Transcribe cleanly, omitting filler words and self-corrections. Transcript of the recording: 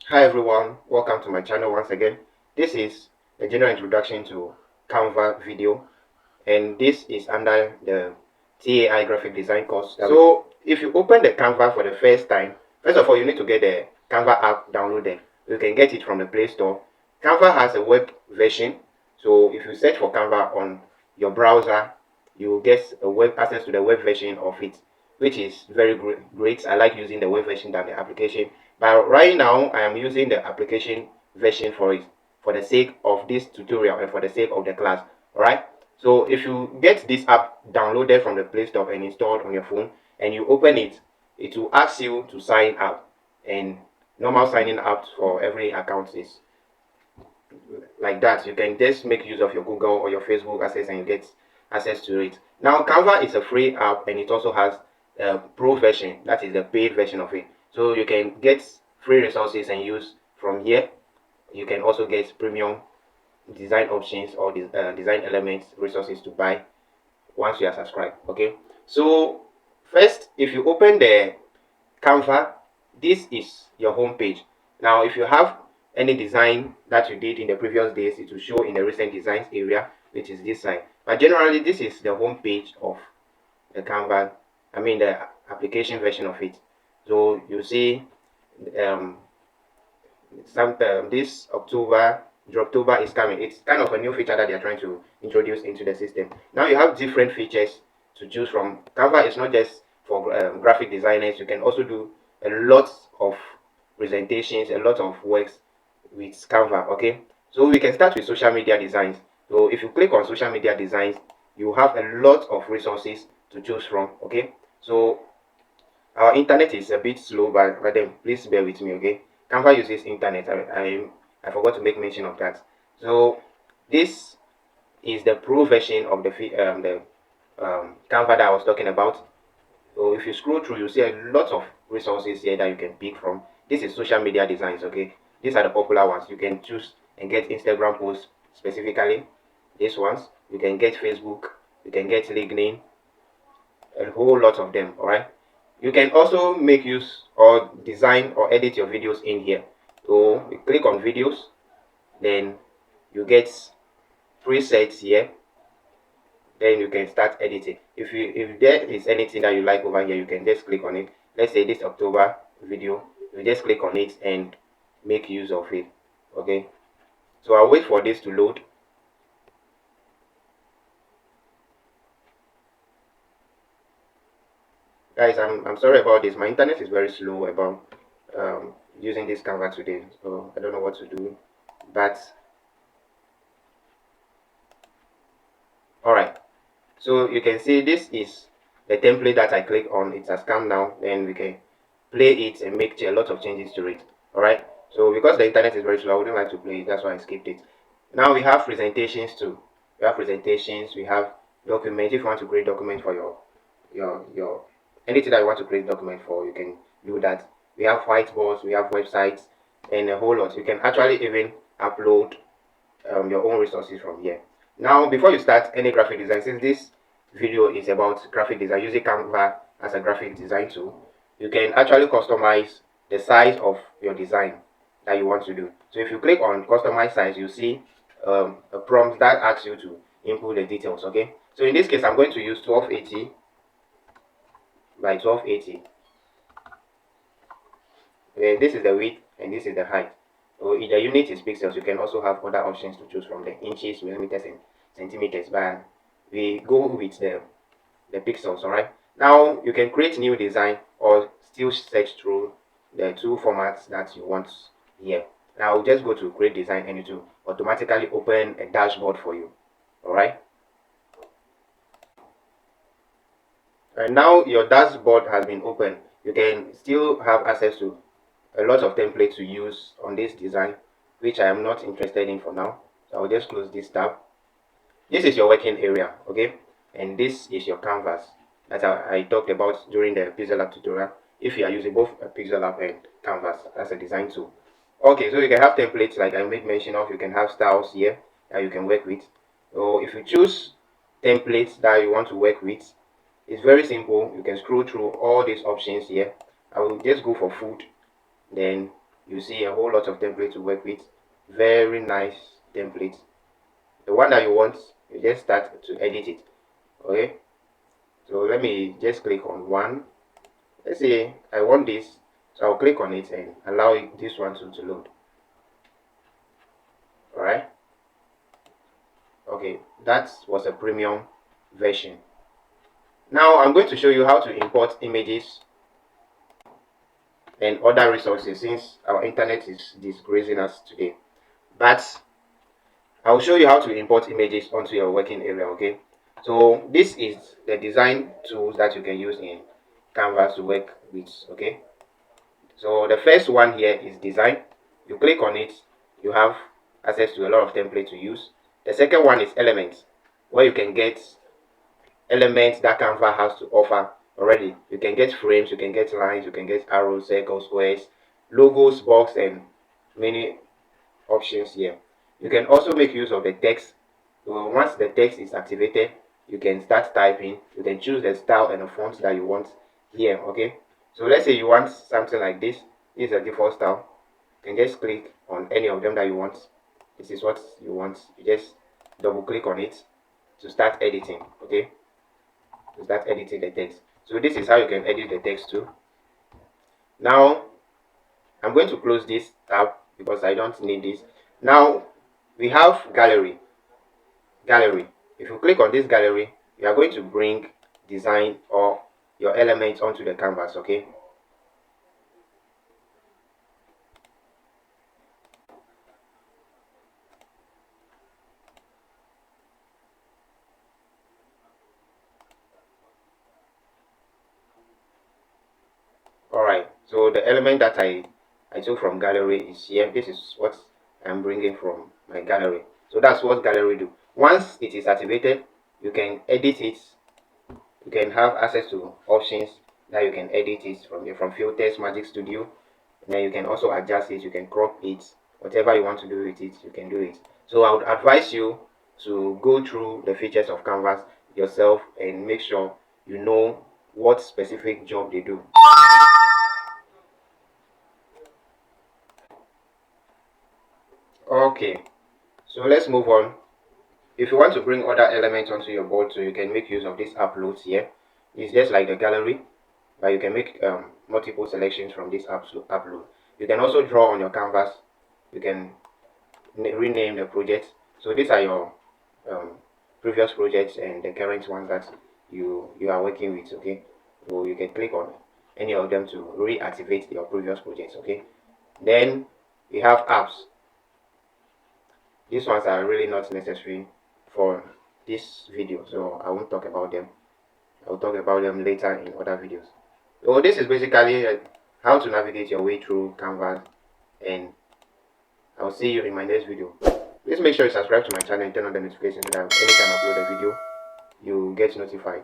Hi everyone, welcome to my channel once again. This is a general introduction to Canva video, and this is under the TAI graphic design course. So if you open the Canva for the first time, first of all you need to get the Canva app downloaded. You can get it from the Play Store. Canva has a web version, so if you search for Canva on your browser, you will get a web access to the web version of it, which is very great. I like using the web version than the application, but right now I am using the application version for it, for the sake of this tutorial and for the sake of the class. All right, so if you get this app downloaded from the Play Store and installed on your phone, and you open it, it will ask you to sign up, and normal signing up for every account is like that. You can just make use of your Google or your Facebook access and you get access to it. Now Canva is a free app, and it also has a pro version, that is the paid version of it. So you can get free resources and use from here. You can also get premium design options or design elements resources to buy once you are subscribed. Okay, so first, if you open the Canva, this is your home page. Now if you have any design that you did in the previous days, it will show in the recent designs area, which is this side. But generally this is the home page of the Canva, I mean the application version of it. So you see um sometime this October is coming. It's kind of a new feature that they're trying to introduce into the system. Now you have different features to choose from. Canva is not just for graphic designers. You can also do a lot of presentations, a lot of works with Canva. Okay, so we can start with social media designs. So if you click on social media designs, you have a lot of resources to choose from. Okay, so our internet is a bit slow, but then please bear with me. Okay, Canva uses internet. I forgot to make mention of that. So this is the pro version of the Canva that I was talking about. So if you scroll through, you see a lot of resources here that you can pick from. This is social media designs. Okay, these are the popular ones. You can choose and get Instagram posts specifically. These ones you can get Facebook. You can get LinkedIn. A whole lot of them. All right. You can also make use or design or edit your videos in here. So you click on videos, then you get presets here, then you can start editing. If there is anything that you like over here, you can just click on it. Let's say this October video, you just click on it and make use of it. Okay, so I'll wait for this to load. Guys, I'm sorry about this. My internet is very slow about using this Canva today, so I don't know what to do. But all right, so you can see this is the template that I click on. It has come now. Then we can play it and make a lot of changes to it. All right, so because the internet is very slow, I wouldn't like to play it. That's why I skipped it. Now we have presentations too. We have presentations. We have documents. If you want to create document for your anything that you want to create document for, you can do that. We have whiteboards. We have websites and a whole lot. You can actually even upload your own resources from here. Now, before you start any graphic design, since this video is about graphic design, using Canva as a graphic design tool, you can actually customize the size of your design that you want to do. So if you click on customize size, you see a prompt that asks you to input the details. Okay, so in this case, I'm going to use 1280 by 1280. Okay, this is the width and this is the height. So if the unit is pixels, you can also have other options to choose from, the inches, millimeters, and centimeters. But we go with the pixels. All right. Now you can create new design or still search through the two formats that you want here. Now just go to create design and it will automatically open a dashboard for you. All right. And now your dashboard has been opened. You can still have access to a lot of templates to use on this design, which I am not interested in for now. So I'll just close this tab. This is your working area, okay? And this is your canvas that I talked about during the Pixel Lab tutorial. If you are using both a Pixel Lab and Canvas as a design tool. Okay, so you can have templates like I made mention of. You can have styles here that you can work with. So if you choose templates that you want to work with, it's very simple. You can scroll through all these options here. I will just go for food, then you see a whole lot of templates to work with. Very nice templates. The one that you want, you just start to edit it. Okay, so let me just click on one. Let's say I want this, so I'll click on it and allow this one to load. All right. Okay, that was a premium version. Now I'm going to show you how to import images and other resources, since our internet is disgracing us today. But I'll show you how to import images onto your working area. Okay, so this is the design tools that you can use in Canva to work with. Okay, so the first one here is design. You click on it, you have access to a lot of templates to use. The second one is elements, where you can get elements that Canva has to offer already. You can get frames, you can get lines, you can get arrows, circles, squares, logos, box, and many options here. You can also make use of the text. So once the text is activated, you can start typing. You can choose the style and the font that you want here. Okay, so let's say you want something like this. This is a default style. You can just click on any of them that you want. This is what you want. You just double click on it to start editing. Okay, to start editing the text. So this is how you can edit the text too. Now I'm going to close this tab because I don't need this. Now we have gallery. If you click on this gallery, you are going to bring design or your elements onto the canvas. Okay, all right, so the element that I took from gallery is here. This is what I'm bringing from my gallery. So that's what gallery do. Once it is activated, you can edit it. You can have access to options that you can edit it from filters, Magic Studio. And then you can also adjust it. You can crop it. Whatever you want to do with it, you can do it. So I would advise you to go through the features of Canvas yourself and make sure you know what specific job they do. Okay, so let's move on. If you want to bring other elements onto your board, so you can make use of this uploads here. It's just like the gallery, but you can make multiple selections from this upload. You can also draw on your canvas. You can rename the project. So these are your previous projects and the current ones that you are working with. Okay, so you can click on any of them to reactivate your previous projects. Okay, then we have apps. These ones are really not necessary for this video, so I won't talk about them. I'll talk about them later in other videos. So this is basically how to navigate your way through Canva, and I'll see you in my next video. Please make sure you subscribe to my channel and turn on the notifications so that anytime I upload a video, you get notified.